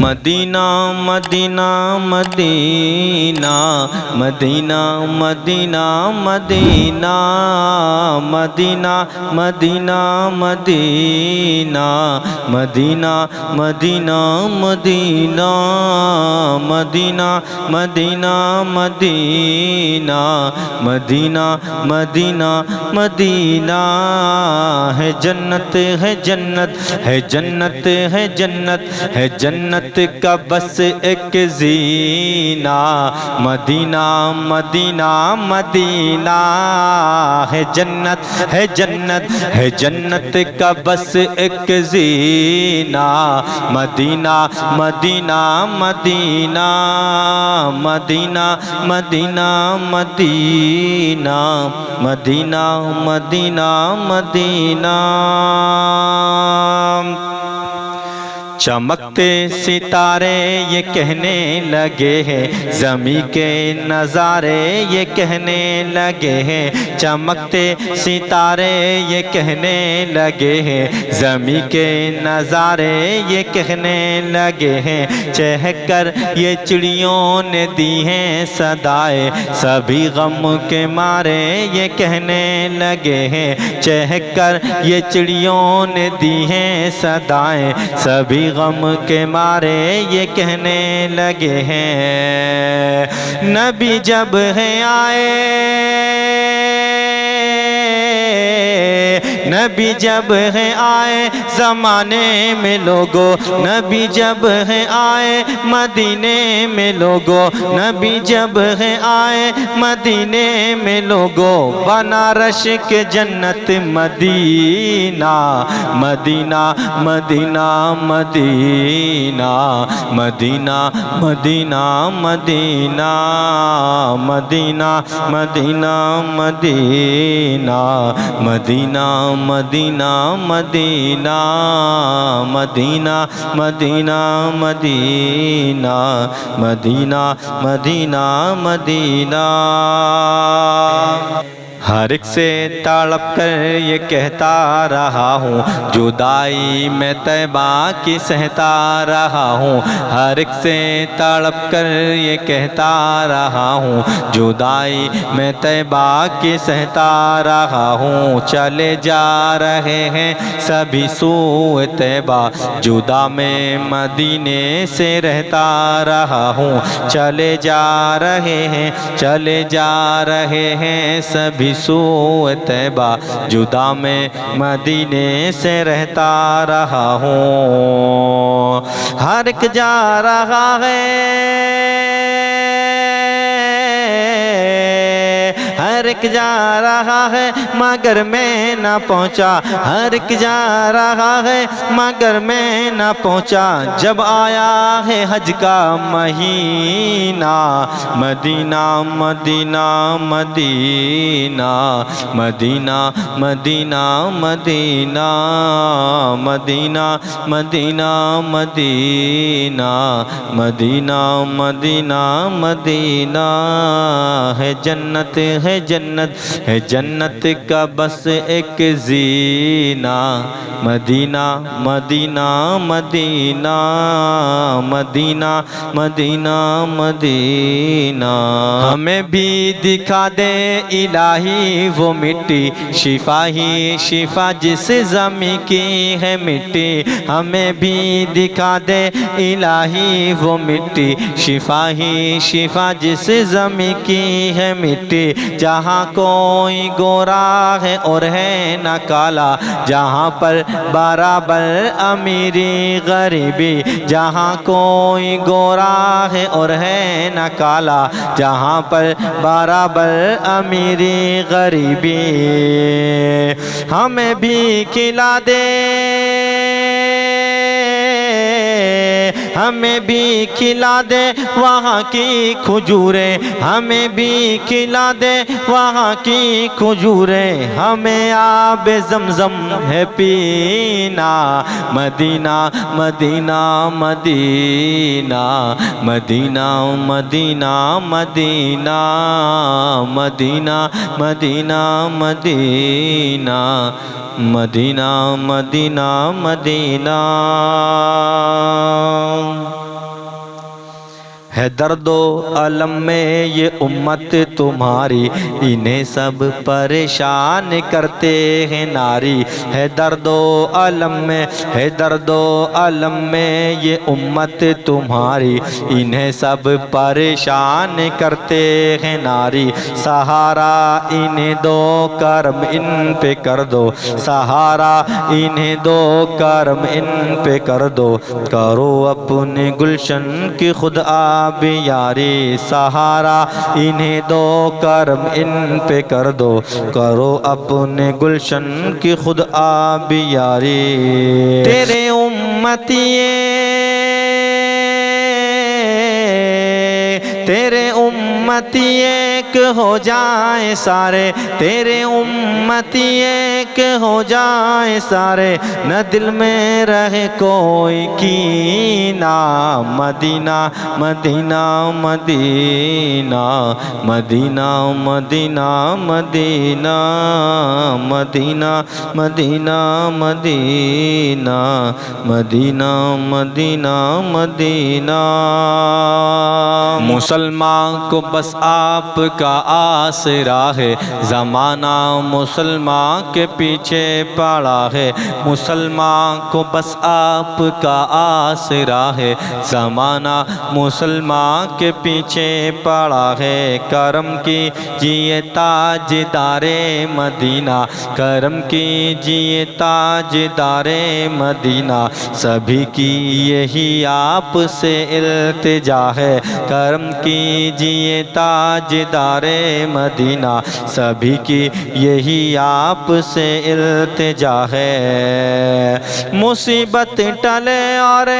Medina Medina Medina Medina Medina Medina Medina Medina Medina Medina Medina Medina Medina Medina Medina Medina Medina Medina है जन्नत है जन्नत है जन्नत है जन्नत है जन्नत का बस एक जीना। मदीना मदीना मदीना है जन्नत है जन्नत है जन्नत का बस एक जीना। Madina Medina Medina Medina Medina Medina Medina Medina Madina. चमकते सितारे ये कहने लगे हैं, ज़मी के नज़ारे ये कहने लगे हैं। चमकते सितारे ये कहने लगे हैं, ज़मी के नज़ारे ये कहने लगे हैं। चहकर ये चिड़ियों ने दी हैं सदाएं, सभी गम के मारे ये कहने लगे हैं। चहकर ये चिड़ियों ने दी हैं सदाएं, सभी गम के मारे ये कहने लगे हैं। नबी जब है आए, नबी जब है आए ज़माने में लोगो, नबी जब है आए मदीने में लोगो, नबी जब है आए मदीने में लोगो। बनारस के जन्नत Madina Medina Medina Medina Medina Medina Medina Medina Medina Medina Medina Medina Medina Medina Medina Medina Medina Medina Madina. हर एक से तड़प कर ये कहता रहा हूँ, जुदाई में तैबा की सहता रहा हूँ। हर एक से तड़प कर ये कहता रहा हूँ, जुदाई में तैबा की सहता रहा हूँ। चले जा रहे हैं सभी सूए तैबा, जुदा में मदीने से रहता रहा हूँ। चले जा रहे हैं चले जा रहे हैं सभी सूए तैबा, जुदा में मदीने से रहता रहा हूँ। हर एक जा रहा है, हर एक जा रहा है मगर मैं ना पहुँचा, हर एक जा रहा है मगर मैं ना पहुँचा। जब आया है हज का महीना, Madina Medina Medina Medina Medina Medina Medina Medina Medina Medina Medina Medina है जन्नत है जन्नत है जन्नत का बस एक जीना। Madina Medina Medina Medina Medina Madina. हमें भी दिखा दे इलाही वो मिट्टी, शिफा ही शिफा जिस ज़मी की है मिट्टी। हमें भी दिखा दे इलाही वो मिट्टी, शिफा ही शिफा जिस ज़मी की है मिट्टी। जहाँ कोई गोरा है और है न काला, जहाँ पर बराबर अमीरी गरीबी। जहाँ कोई गोरा है और है न काला, जहाँ पर बराबर अमीरी गरीबी। हमें भी खिला दे, हमें भी खिला दे वहाँ की खजूरें, हमें भी खिला दे वहाँ की खजूरें। हमें आब ज़मज़म है पीना, Medina Medina Medina Medina Medina Medina Medina Medina Medina Medina Medina Medina. है दर्दो अलम में ये उम्मत तुम्हारी, इन्हें सब परेशान करते हैं नारी। है दर्दो अलम में, है दर्दो अलम में ये उम्मत तुम्हारी, इन्हें सब परेशान करते हैं नारी। सहारा इन्हें दो, करम इन पे कर दो, सहारा इन्हें दो, करम इन पे कर दो। करो अपने गुलशन की खुद आब यारी, सहारा इन्हें दो, करम इन पे कर दो। करो अपने गुलशन की खुद आब यारी। तेरे उम्मतिए, तेरे उम्मती एक हो जाए सारे, तेरे उम्मती एक हो जाए सारे। न दिल में रहे कोई कीना, Medina Medina Medina, Medina Medina Medina, Medina Medina Medina, Medina Medina Medina. मुसलमान को बस आपका आसरा है, ज़माना मुसलमान के पीछे पड़ा है। मुसलमान को बस आपका आसरा है, ज़माना मुसलमान के पीछे पड़ा है। करम कीजिए ताजदारे मदीना, करम कीजिए ताजदारे मदीना। सभी की यही आपसे इल्तिजा है, करम कीजिए ताजदारे मदीना। सभी की यही आपसे इल्तिजा है। मुसीबत टले और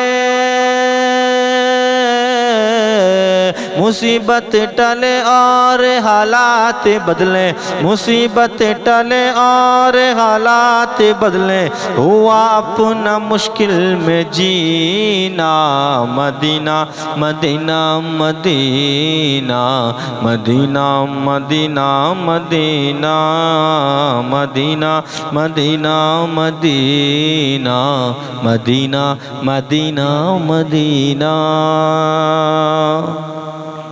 मुसीबत टले और हालात बदले, मुसीबत टले और हालात बदले। हुआ अपना मुश्किल में जीना, Madina Medina Medina, Medina Medina Medina, Medina Medina Medina, Medina Medina Medina.